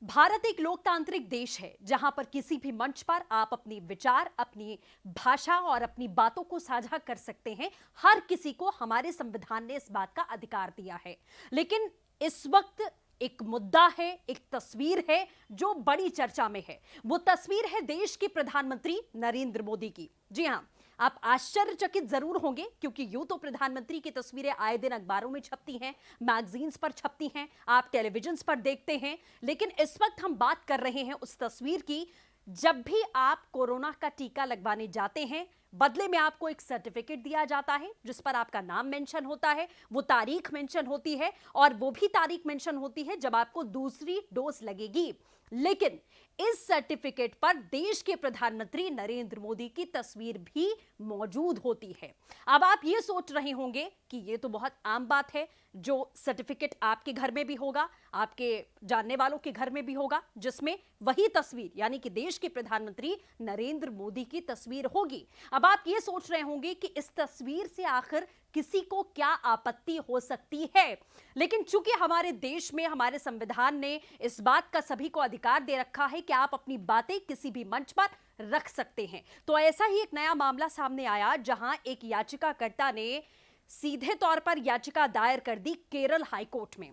भारत एक लोकतांत्रिक देश है जहां पर किसी भी मंच पर आप अपनी विचार, अपनी भाषा और अपनी बातों को साझा कर सकते हैं। हर किसी को हमारे संविधान ने इस बात का अधिकार दिया है। लेकिन इस वक्त एक मुद्दा है, एक तस्वीर है जो बड़ी चर्चा में है। वो तस्वीर है देश के प्रधानमंत्री नरेंद्र मोदी की। जी हां, आप आश्चर्यचकित जरूर होंगे क्योंकि यूं तो प्रधानमंत्री की तस्वीरें आए दिन अखबारों में छपती हैं, मैगजीन्स पर छपती हैं, आप टेलीविजन पर देखते हैं। लेकिन इस वक्त हम बात कर रहे हैं उस तस्वीर की जब भी आप कोरोना का टीका लगवाने जाते हैं, बदले में आपको एक सर्टिफिकेट दिया जाता है जिस पर आपका नाम मेंशन होता है, वो तारीख मेंशन होती है और वो भी तारीख मेंशन होती है जब आपको दूसरी डोज लगेगी। लेकिन इस सर्टिफिकेट पर देश के प्रधानमंत्री नरेंद्र मोदी की तस्वीर भी मौजूद होती है। अब आप ये सोच रहे होंगे कि ये तो बहुत आम बात है, जो सर्टिफिकेट आपके घर में भी होगा, आपके जानने वालों के घर में भी होगा, जिसमें वही तस्वीर यानी कि देश के प्रधानमंत्री नरेंद्र मोदी की तस्वीर होगी। अब आप ये सोच रहे होंगे कि इस तस्वीर से आखिर किसी को क्या आपत्ति हो सकती है। लेकिन चूंकि हमारे देश में हमारे संविधान ने इस बात का सभी को अधिकार दे रखा है कि आप अपनी बातें किसी भी मंच पर रख सकते हैं, तो ऐसा ही एक नया मामला सामने आया जहां एक याचिकाकर्ता ने सीधे तौर पर याचिका दायर कर दी केरल हाईकोर्ट में।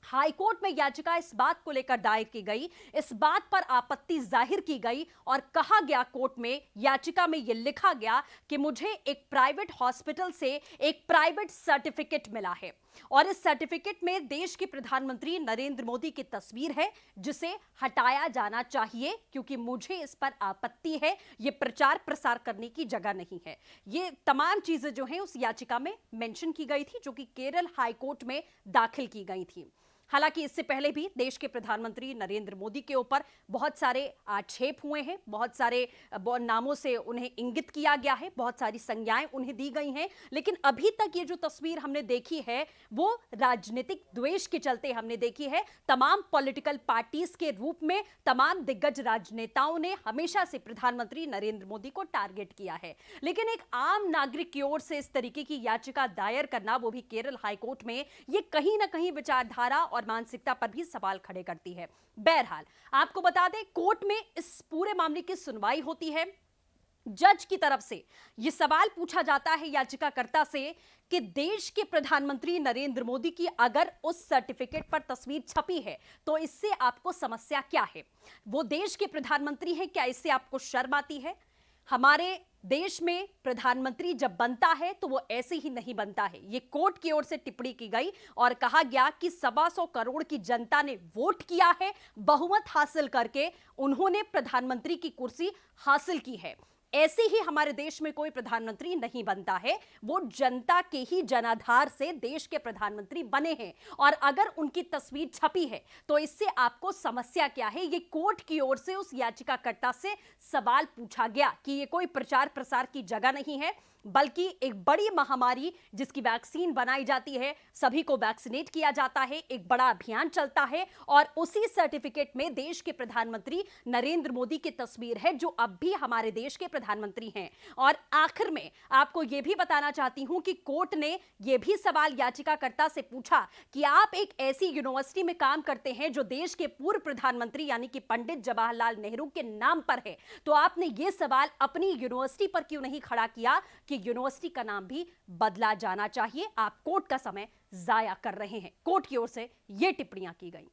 हाईकोर्ट में याचिका इस बात को लेकर दायर की गई, इस बात पर आपत्ति जाहिर की गई और कहा गया कोर्ट में, याचिका में यह लिखा गया कि मुझे एक प्राइवेट हॉस्पिटल से एक प्राइवेट सर्टिफिकेट मिला है और इस सर्टिफिकेट में देश के प्रधानमंत्री नरेंद्र मोदी की तस्वीर है जिसे हटाया जाना चाहिए क्योंकि मुझे इस पर आपत्ति है, यह प्रचार प्रसार करने की जगह नहीं है। ये तमाम चीजें जो हैं उस याचिका में मेंशन की गई थी जो कि केरल हाईकोर्ट में दाखिल की गई थी। हालांकि इससे पहले भी देश के प्रधानमंत्री नरेंद्र मोदी के ऊपर बहुत सारे आक्षेप हुए हैं, बहुत सारे नामों से उन्हें इंगित किया गया है, बहुत सारी संज्ञाएं उन्हें दी गई हैं। लेकिन अभी तक ये जो तस्वीर हमने देखी है वो राजनीतिक द्वेष के चलते हमने देखी है। तमाम पॉलिटिकल पार्टीज के रूप में तमाम दिग्गज राजनेताओं ने हमेशा से प्रधानमंत्री नरेंद्र मोदी को टारगेट किया है। लेकिन एक आम नागरिक की ओर से इस तरीके की याचिका दायर करना, वो भी केरल हाईकोर्ट में, ये कहीं ना कहीं विचारधारा और मानसिकता पर भी सवाल खड़े करती है। बहरहाल आपको बता दें, कोर्ट में इस पूरे मामले की सुनवाई होती है। जज की तरफ से यह सवाल पूछा जाता है याचिकाकर्ता से कि देश के प्रधानमंत्री नरेंद्र मोदी की अगर उस सर्टिफिकेट पर तस्वीर छपी है तो इससे आपको समस्या क्या है। वो देश के प्रधानमंत्री है, क्या इससे आपको शर्म आती है? हमारे देश में प्रधानमंत्री जब बनता है तो वो ऐसे ही नहीं बनता है। ये कोर्ट की ओर से टिप्पणी की गई और कहा गया कि 125 करोड़ की जनता ने वोट किया है, बहुमत हासिल करके उन्होंने प्रधानमंत्री की कुर्सी हासिल की है। ऐसे ही हमारे देश में कोई प्रधानमंत्री नहीं बनता है, वो जनता के ही जनाधार से देश के प्रधानमंत्री बने हैं और अगर उनकी तस्वीर छपी है तो इससे आपको समस्या क्या है। ये कोर्ट की ओर से उस याचिकाकर्ता से सवाल पूछा गया कि ये कोई प्रचार प्रसार की जगह नहीं है बल्कि एक बड़ी महामारी जिसकी वैक्सीन बनाई जाती है, सभी को वैक्सीनेट किया जाता है, एक बड़ा अभियान चलता है और उसी सर्टिफिकेट में देश के प्रधानमंत्री नरेंद्र मोदी की तस्वीर है जो अब भी हमारे देश के प्रधानमंत्री हैं। और आखिर में आपको यह भी बताना चाहती हूं कि कोर्ट ने यह भी सवाल याचिकाकर्ता से पूछा कि आप एक ऐसी यूनिवर्सिटी में काम करते हैं जो देश के पूर्व प्रधानमंत्री यानी कि पंडित जवाहरलाल नेहरू के नाम पर है, तो आपने यह सवाल अपनी यूनिवर्सिटी पर क्यों नहीं खड़ा किया कि यूनिवर्सिटी का नाम भी बदला जाना चाहिए। आप कोर्ट का समय जाया कर रहे हैं। कोर्ट की ओर से यह टिप्पणियां की गई।